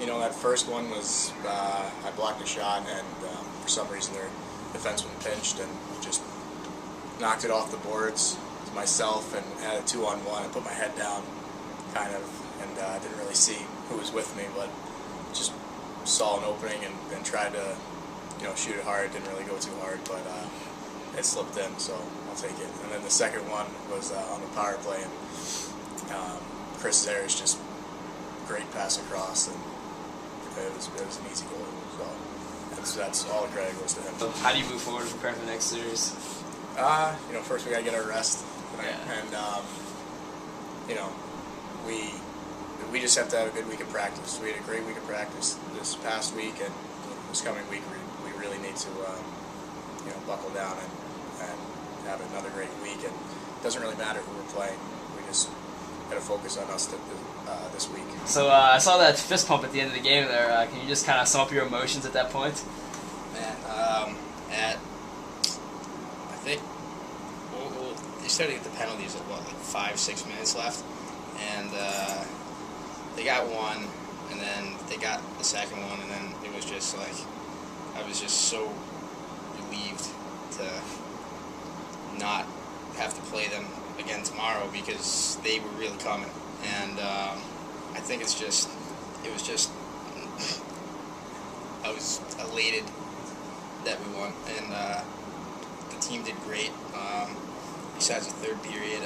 That first one was I blocked a shot, and for some reason their defenseman pinched and just knocked it off the boards to myself and had a 2-on-1. I put my head down, kind of, and didn't really see who was with me, but just saw an opening and tried to, shoot it hard. Didn't really go too hard, but it slipped in, so I'll take it. And then the second one was on the power play, and Chris Ayers just great pass across, and it was an easy goal. So that's all the credit goes to him. So how do you move forward to prepare for the next series? First we gotta get our rest, and we just have to have a good week of practice. We had a great week of practice this past week, and this coming week we really need to buckle down and have another great week. And it doesn't really matter who we're playing. We just got to focus on us this week. So I saw that fist pump at the end of the game there. Can you just kind of sum up your emotions at that point? Man, I think they started to get the penalties at 5-6 minutes left, and they got one, and then they got the second one, and then it was just like I was just so relieved to not have to play them again tomorrow because they were really coming, and I think it was just I was elated that we won, and the team did great. Besides the third period,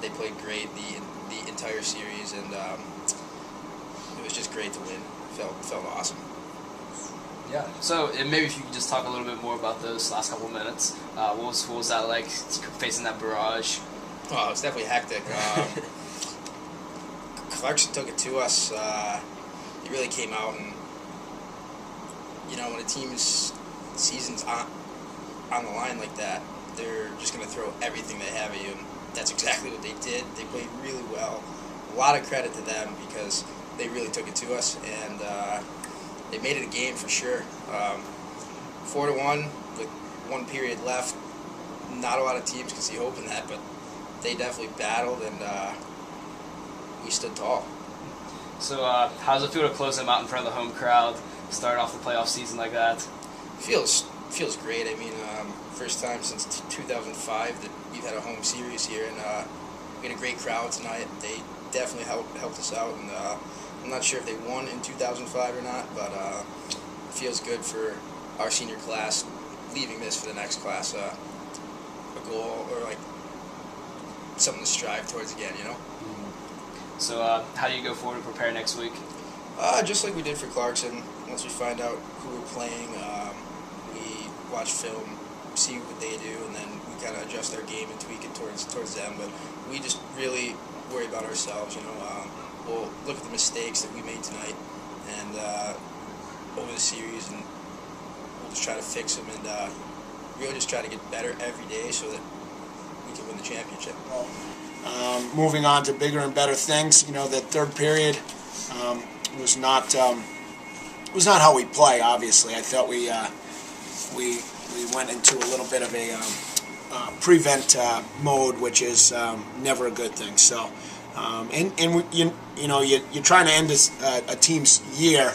they played great the entire series, and it was just great to win. Felt awesome. Yeah. So maybe if you could just talk a little bit more about those last couple of minutes. What was that like facing that barrage? Oh, it was definitely hectic. Clarkson took it to us. He really came out, and when a team's season's on the line like that, they're just going to throw everything they have at you, and that's exactly what they did. They played really well. A lot of credit to them because they really took it to us, and they made it a game for sure. 4-1 with one period left. Not a lot of teams can see hope in that, but they definitely battled, and we stood tall. So how does it feel to close them out in front of the home crowd, start off the playoff season like that? Feels great. I mean, first time since 2005 that we've had a home series here, and we had a great crowd tonight. They definitely helped us out, and I'm not sure if they won in 2005 or not, but it feels good for our senior class leaving this for the next class. A goal or like something to strive towards again, Mm-hmm. So how do you go forward to prepare next week? Just like we did for Clarkson. Once we find out who we're playing, we watch film, see what they do, and then we kind of adjust our game and tweak it towards them. But we just really worry about ourselves. We'll look at the mistakes that we made tonight and over the series, and we'll just try to fix them and really just try to get better every day so that we can win the championship. Moving on to bigger and better things, that third period was not how we play. Obviously, I thought we went into a little bit of a prevent mode, which is never a good thing. So, you're trying to end a team's year.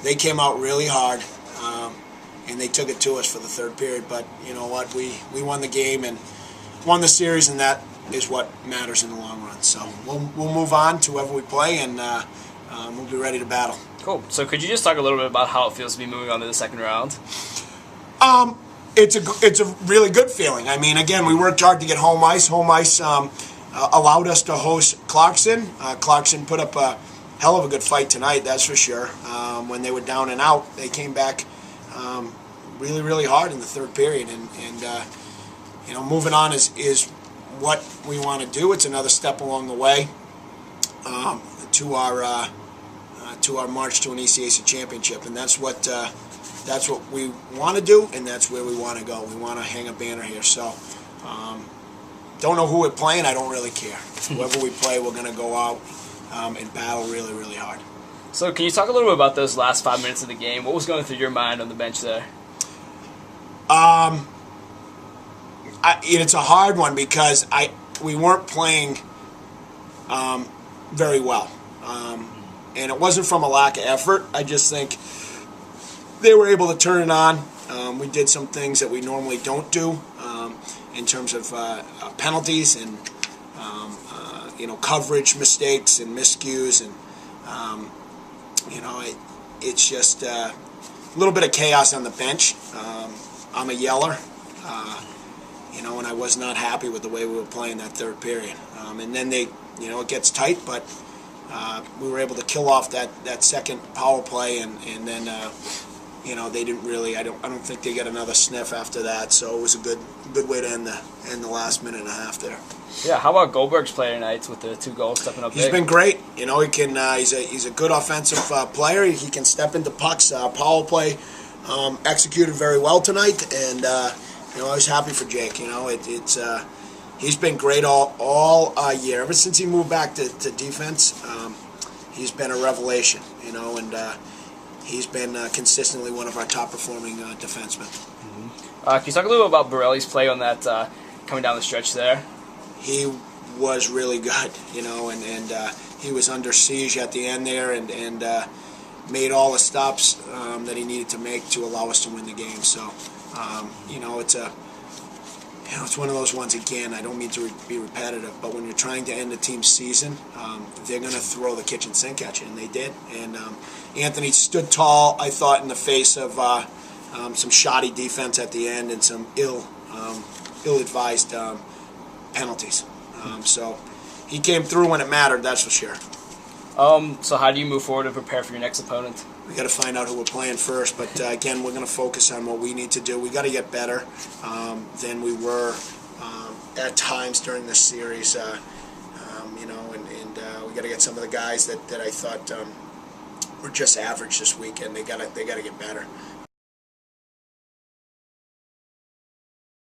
They came out really hard, and they took it to us for the third period. But you know what? We won the game and won the series, and that is what matters in the long run. So we'll move on to whoever we play, and we'll be ready to battle. Cool. So could you just talk a little bit about how it feels to be moving on to the second round? It's a really good feeling. I mean, again, we worked hard to get home ice. Home ice allowed us to host Clarkson. Clarkson put up a hell of a good fight tonight, that's for sure. When they were down and out, they came back really, really hard in the third period. And moving on is what we want to do. It's another step along the way to our march to an ECAC championship, and that's what we want to do, and that's where we want to go. We want to hang a banner here. So, don't know who we're playing. I don't really care. Whoever we play, we're going to go out and battle really, really hard. So, can you talk a little bit about those last 5 minutes of the game? What was going through your mind on the bench there? It's a hard one because we weren't playing very well, and it wasn't from a lack of effort. I just think they were able to turn it on. We did some things that we normally don't do in terms of penalties and coverage mistakes and miscues, and it's just a little bit of chaos on the bench. I'm a yeller, and I was not happy with the way we were playing that third period. And then it gets tight, but we were able to kill off that second power play, and then they didn't really. I don't think they got another sniff after that. So it was a good way to end the last minute and a half there. Yeah, how about Goldberg's play tonight with the 2 goals, stepping up big? He's been great. He can. He's a good offensive player. He can step into pucks. Power play executed very well tonight, and I was happy for Jake. He's been great all year. Ever since he moved back to defense, he's been a revelation. And he's been consistently one of our top performing defensemen. Mm-hmm. Can you talk a little bit about Borelli's play on that coming down the stretch there? He was really good, and he was under siege at the end there, and made all the stops that he needed to make to allow us to win the game. So, it's one of those ones, again, I don't mean to be repetitive, but when you're trying to end a team's season, they're going to throw the kitchen sink at you, and they did. And Anthony stood tall, I thought, in the face of some shoddy defense at the end and some ill-advised penalties. So he came through when it mattered, that's for sure. So how do you move forward to prepare for your next opponent? We got to find out who we're playing first, but again, we're going to focus on what we need to do. We got to get better than we were at times during this series, and we got to get some of the guys that I thought were just average this weekend. They got to get better.